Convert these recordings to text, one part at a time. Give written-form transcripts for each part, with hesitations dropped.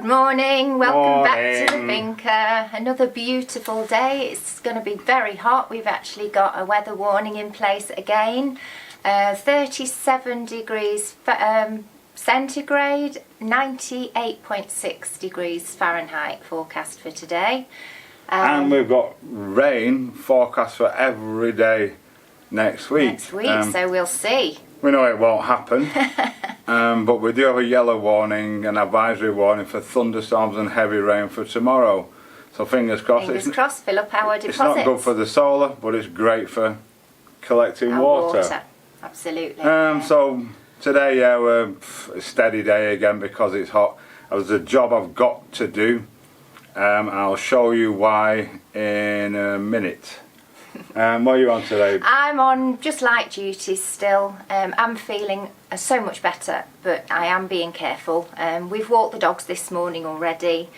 morning, welcome back to the Finca. Another beautiful day. It's going to be very hot. We've actually got a weather warning in place again. 37 degrees centigrade, 98.6 degrees Fahrenheit forecast for today. And we've got rain forecast for every day next week. So we'll see. We know it won't happen, but we do have a yellow warning and advisory warning for thunderstorms and heavy rain for tomorrow. So fingers crossed. Fingers crossed, fill up our deposits. It's not good for the solar, but it's great for collecting our water. Absolutely. So today, we're a steady day again because it's hot. There's a job I've got to do. I'll show you why in a minute. What are you on today? I'm on just light duties still. I'm feeling so much better, but I am being careful. We've walked the dogs this morning already.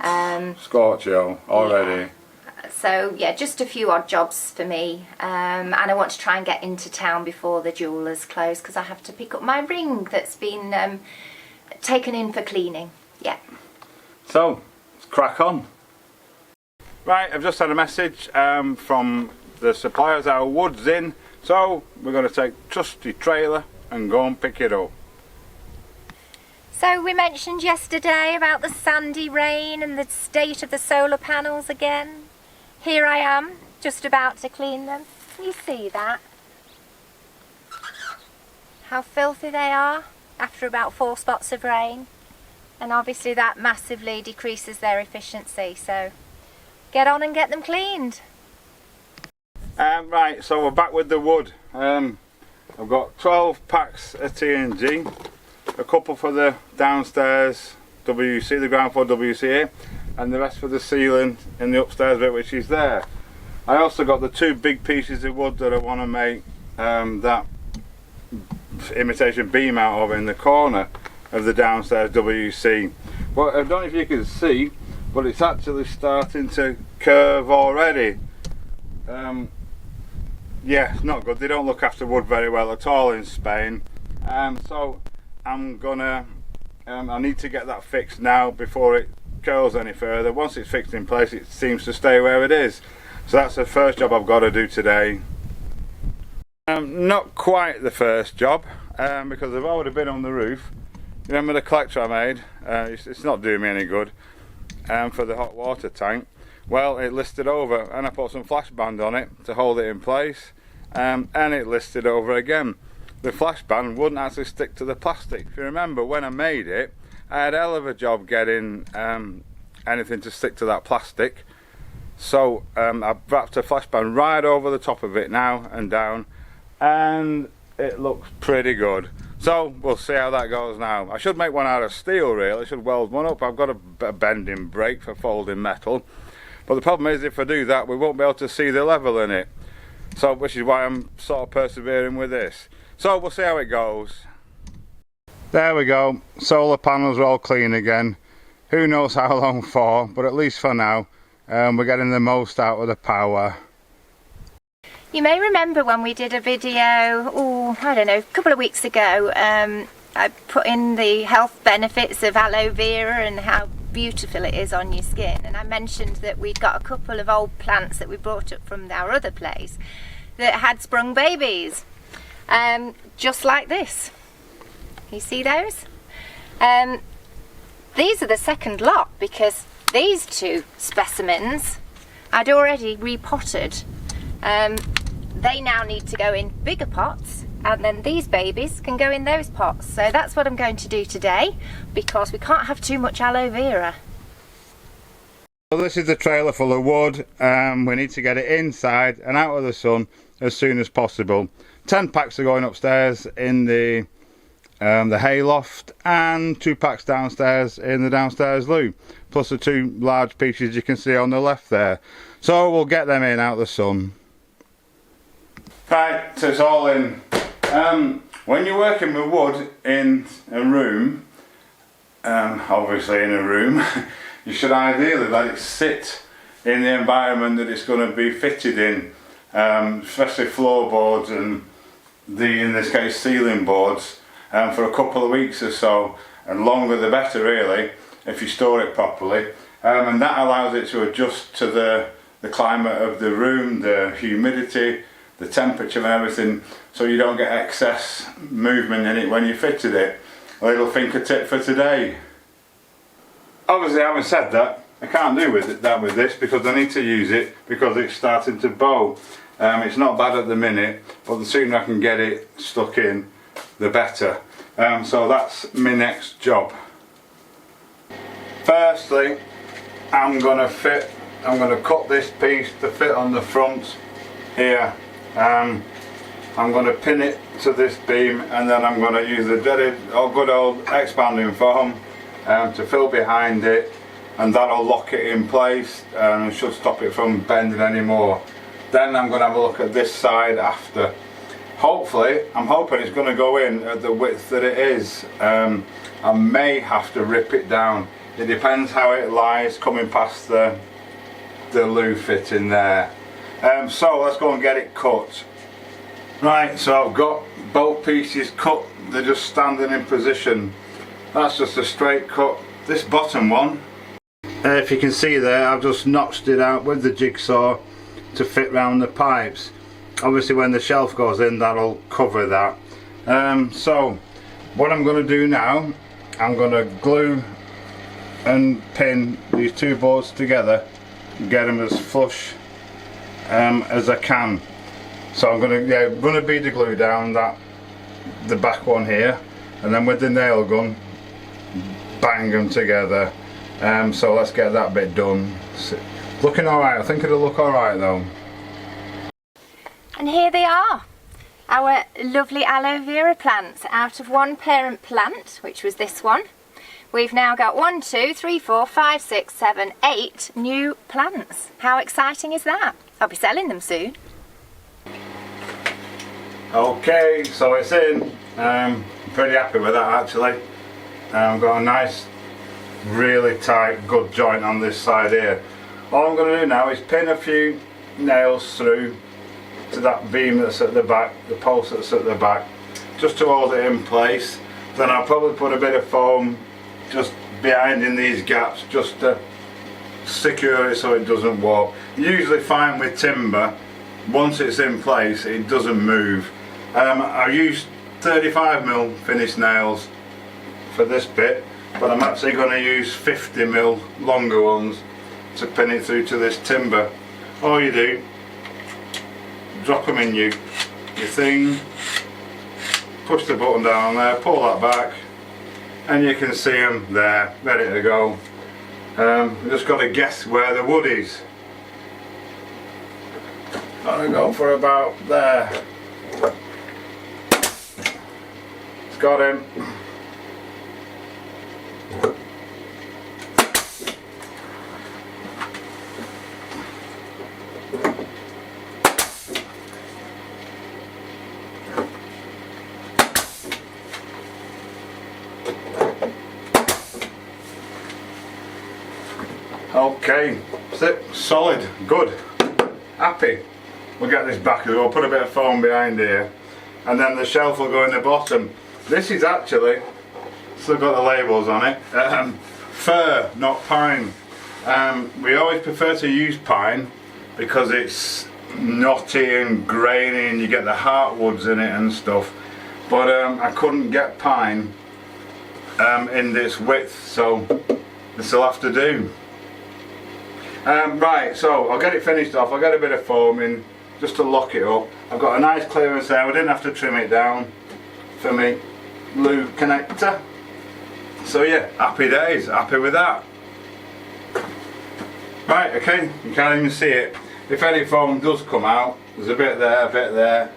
Scorchio already. Yeah. So yeah, just a few odd jobs for me. And I want to try and get into town before the jewellers close because I have to pick up my ring that's been taken in for cleaning. Yeah. So, let's crack on. Right, I've just had a message from the suppliers. Our wood's in, so we're going to take trusty trailer and go and pick it up. So we mentioned yesterday about the sandy rain and the state of the solar panels again. Here I am, just about to clean them. Can you see that? How filthy they are after about 4 spots of rain. And obviously that massively decreases their efficiency, so get on and get them cleaned. Right, so we're back with the wood. I've got 12 packs of TNG, a couple for the downstairs WC, the ground floor WCA, and the rest for the ceiling in the upstairs bit, which is there. I also got the 2 big pieces of wood that I want to make that imitation beam out of in the corner of the downstairs WC. Well, I don't know if you can see, but it's actually starting to curve already. Yeah, it's not good. They don't look after wood very well at all in Spain. So I'm gonna, I need to get that fixed now before it curls any further. Once it's fixed in place, it seems to stay where it is. So that's the first job I've got to do today. Not quite the first job, because I've already been on the roof. You remember the collector I made? It's not doing me any good. For the hot water tank. Well, it listed over, and I put some flash band on it to hold it in place, and it listed over again. The flash band wouldn't actually stick to the plastic. If you remember, when I made it, I had a hell of a job getting anything to stick to that plastic. So I've wrapped a flash band right over the top of it now and down, and it looks pretty good. So we'll see how that goes now. I should make one out of steel really. I should weld one up. I've got a bending brake for folding metal. But the problem is, if I do that, we won't be able to see the level in it. So, which is why I'm sort of persevering with this. So, we'll see how it goes. There we go. Solar panels are all clean again. Who knows how long for, but at least for now, we're getting the most out of the power. You may remember when we did a video, I don't know, a couple of weeks ago, I put in the health benefits of aloe vera and how beautiful it is on your skin, and I mentioned that we'd got a couple of old plants that we brought up from our other place that had sprung babies, just like this. You see those? These are the second lot because these 2 specimens I'd already repotted. They now need to go in bigger pots, and then these babies can go in those pots. So that's what I'm going to do today, because we can't have too much aloe vera. So this is the trailer full of wood. We need to get it inside and out of the sun as soon as possible. 10 packs are going upstairs in the hayloft, and 2 packs downstairs in the downstairs loo, plus the 2 large pieces you can see on the left there. So we'll get them in out of the sun. Right, so it's all in. When you're working with wood in a room, obviously in a room, you should ideally let it sit in the environment that it's going to be fitted in, especially floorboards and in this case ceiling boards, for a couple of weeks or so, and longer the better really. if you store it properly, and that allows it to adjust to the climate of the room, the humidity, the temperature and everything, so you don't get excess movement in it when you fitted it. A little finger tip for today. Obviously, having said that, I can't do that with this because I need to use it because it's starting to bow. It's not bad at the minute, but the sooner I can get it stuck in, the better. So that's my next job. Firstly, I'm going to cut this piece to fit on the front here. I'm going to pin it to this beam, and then I'm going to use the good old expanding foam to fill behind it, and that'll lock it in place and should stop it from bending anymore. Then I'm going to have a look at this side after. Hopefully, I'm hoping it's going to go in at the width that it is. I may have to rip it down. It depends how it lies coming past the loo fit in there. So let's go and get it cut. Right, so I've got both pieces cut. They're just standing in position. That's just a straight cut. This bottom one, if you can see there, I've just notched it out with the jigsaw to fit round the pipes. Obviously when the shelf goes in, that'll cover that. So what I'm going to do now, I'm going to glue and pin these two boards together and get them as flush as I can. So I'm going to bead the glue down the back one here, and then with the nail gun bang them together. So let's get that bit done. Looking alright. I think it'll look alright though. And here they are, our lovely aloe vera plants. Out of one parent plant, which was this one, we've now got 1, 2, 3, 4, 5, 6, 7, 8 new plants. How exciting is that? I'll be selling them soon. Okay, so it's in. I'm pretty happy with that actually. I've got a nice, really tight, good joint on this side here. All I'm going to do now is pin a few nails through to that beam that's at the back, the post that's at the back, just to hold it in place. Then I'll probably put a bit of foam just behind in these gaps just to secure it so it doesn't warp. Usually fine with timber, once it's in place it doesn't move. I used 35mm finished nails for this bit, but I'm actually going to use 50mm longer ones to pin it through to this timber. All you do, drop them in your thing, push the button down there, pull that back, and you can see them there, ready to go. Just got to guess where the wood is. Gotta go for about there. It's got him. Okay, solid, good, happy. We'll get this back, we'll put a bit of foam behind here, and then the shelf will go in the bottom. This is actually, still got the labels on it, fir, not pine. We always prefer to use pine because it's knotty and grainy and you get the heartwoods in it and stuff, but I couldn't get pine in this width, so this will have to do. Right, so I'll get it finished off. I'll get a bit of foam in just to lock it up. I've got a nice clearance there. We didn't have to trim it down for me loo connector. So yeah, happy days, happy with that. Right, okay, you can't even see it. If any foam does come out, there's a bit there,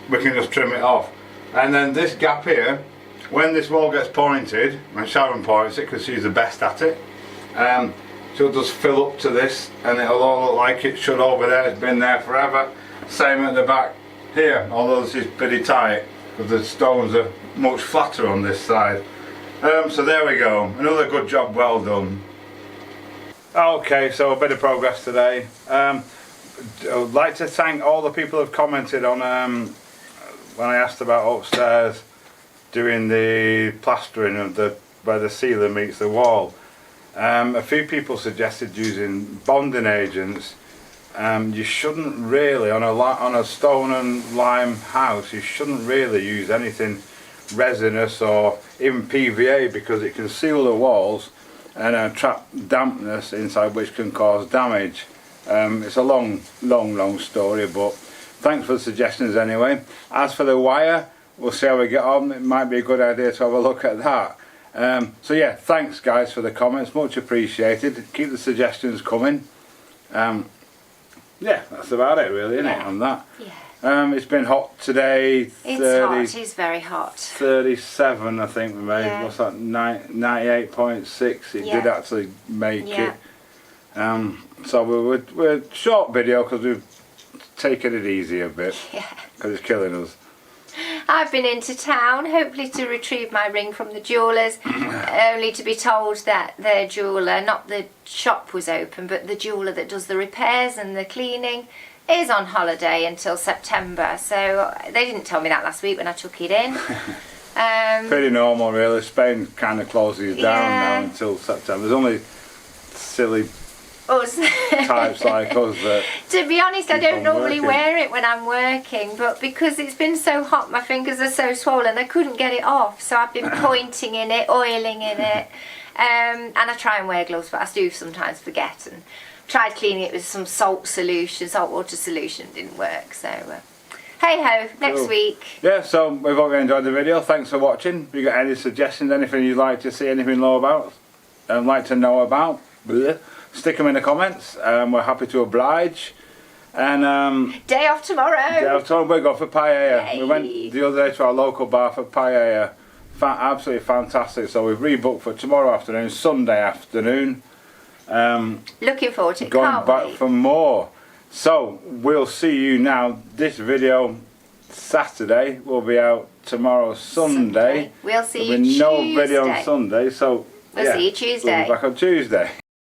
we can just trim it off. And then this gap here, when this wall gets pointed, when Sharon points it because she's the best at it, she'll just fill up to this and it'll all look like it should over there. It's been there forever. Same at the back here, although this is pretty tight because the stones are much flatter on this side. So there we go, another good job well done. Okay, so a bit of progress today. I would like to thank all the people who have commented on when I asked about upstairs doing the plastering of where the ceiling meets the wall. A few people suggested using bonding agents. You shouldn't really, on a stone and lime house, you shouldn't really use anything resinous or even PVA, because it can seal the walls and trap dampness inside, which can cause damage. It's a long story, but thanks for the suggestions anyway. As for the wire, we'll see how we get on. It might be a good idea to have a look at that. So yeah, thanks guys for the comments, much appreciated. Keep the suggestions coming. Yeah, that's about it really, isn't it, on that? Yeah. It's been hot today. It's hot, it's very hot. 37 I think we made. Yeah. What's that, 98.6? It did actually make it. So we're short video because we've taken it easy a bit, because it's killing us. I've been into town, hopefully to retrieve my ring from the jewellers, only to be told that their jeweller, not the shop was open, but the jeweller that does the repairs and the cleaning, is on holiday until September. So they didn't tell me that last week when I took it in. Pretty normal really. Spain kind of closes down now until September. There's only silly types like us that, to be honest, I don't normally wear it when I'm working, but because it's been so hot, my fingers are so swollen, I couldn't get it off, so I've been pointing in it, oiling in it, and I try and wear gloves, but I do sometimes forget, and tried cleaning it with some salt water solution, didn't work, so hey ho, next week. Yeah, so we hope you enjoyed the video. Thanks for watching. If you got any suggestions, anything you'd like to see, anything low about, like to know about, stick them in the comments. We're happy to oblige. And day off tomorrow. Day off tomorrow. We go for paella. Yay. We went the other day to our local bar for paella. Absolutely fantastic. So we've rebooked for tomorrow afternoon, Sunday afternoon. Looking forward to it. Going back for more. So we'll see you now. This video Saturday will be out tomorrow, Sunday. We'll see you There'll be Tuesday. no video on Sunday, so we'll see you Tuesday. We'll be back on Tuesday.